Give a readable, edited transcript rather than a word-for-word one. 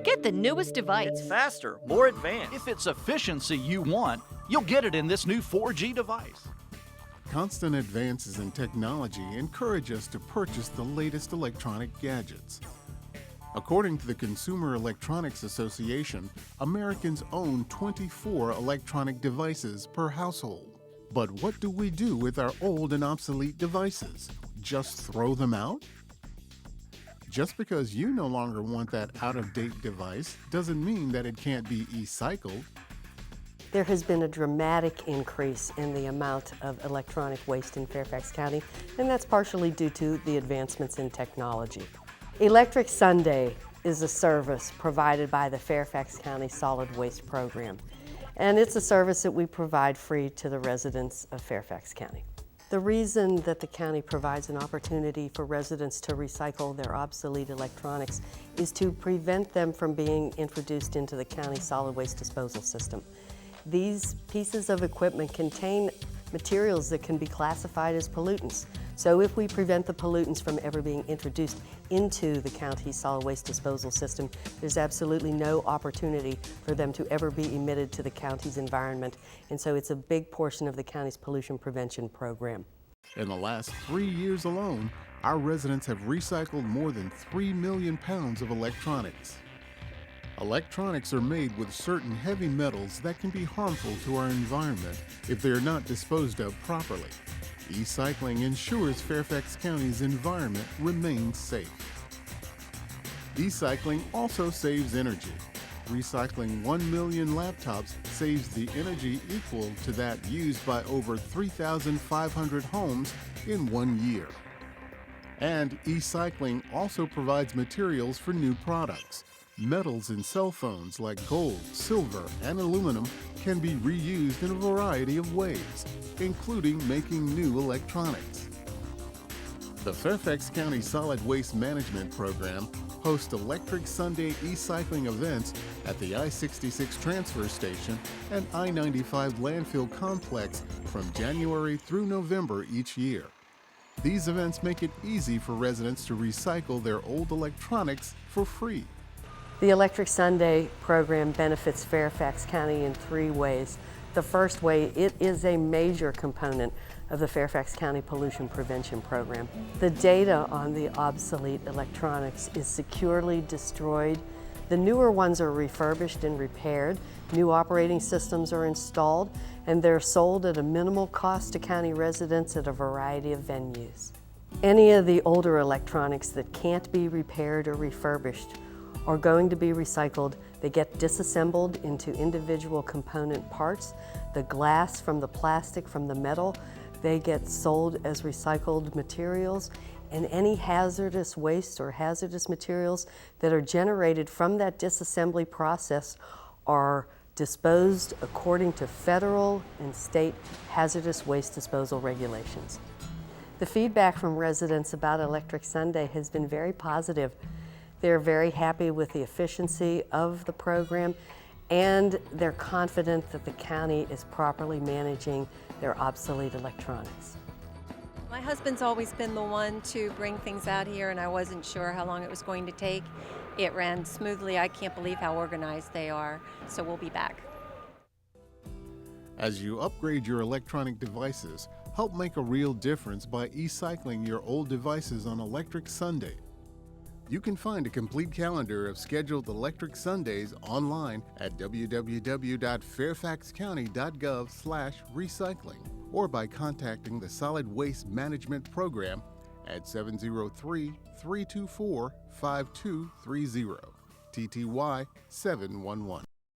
Get the newest device. It's faster, more advanced. If it's efficiency you want, you'll get it in this new 4G device. Constant advances in technology encourage us to purchase the latest electronic gadgets. According to the Consumer Electronics Association, Americans own 24 electronic devices per household. But what do we do with our old and obsolete devices? Just throw them out? Just because you no longer want that out-of-date device doesn't mean that it can't be e-cycled. There has been a dramatic increase in the amount of electronic waste in Fairfax County, and that's partially due to the advancements in technology. Electric Sunday is a service provided by the Fairfax County Solid Waste Program, and it's a service that we provide free to the residents of Fairfax County. The reason that the county provides an opportunity for residents to recycle their obsolete electronics is to prevent them from being introduced into the county solid waste disposal system. These pieces of equipment contain materials that can be classified as pollutants. So if we prevent the pollutants from ever being introduced into the county's solid waste disposal system, there's absolutely no opportunity for them to ever be emitted to the county's environment. And so it's a big portion of the county's pollution prevention program. In the last 3 years alone, our residents have recycled more than 3 million pounds of electronics. Electronics are made with certain heavy metals that can be harmful to our environment if they are not disposed of properly. E-cycling ensures Fairfax County's environment remains safe. E-cycling also saves energy. Recycling 1 million laptops saves the energy equal to that used by over 3,500 homes in 1 year. And e-cycling also provides materials for new products. Metals in cell phones like gold, silver, and aluminum can be reused in a variety of ways, including making new electronics. The Fairfax County Solid Waste Management Program hosts Electric Sunday e-cycling events at the I-66 transfer station and I-95 landfill complex from January through November each year. These events make it easy for residents to recycle their old electronics for free. The Electric Sunday program benefits Fairfax County in 3 ways. The first way, it is a major component of the Fairfax County Pollution Prevention Program. The data on the obsolete electronics is securely destroyed. The newer ones are refurbished and repaired. New operating systems are installed, and they're sold at a minimal cost to county residents at a variety of venues. Any of the older electronics that can't be repaired or refurbished are going to be recycled. They get disassembled into individual component parts. The glass from the plastic from the metal, they get sold as recycled materials. And any hazardous waste or hazardous materials that are generated from that disassembly process are disposed according to federal and state hazardous waste disposal regulations. The feedback from residents about Electric Sunday has been very positive. They're very happy with the efficiency of the program, and they're confident that the county is properly managing their obsolete electronics. My husband's always been the one to bring things out here, and I wasn't sure how long it was going to take. It ran smoothly. I can't believe how organized they are, so we'll be back. As you upgrade your electronic devices, help make a real difference by e-cycling your old devices on Electric Sunday. You can find a complete calendar of scheduled Electric Sundays online at www.fairfaxcounty.gov/recycling or by contacting the Solid Waste Management Program at 703-324-5230, TTY 711.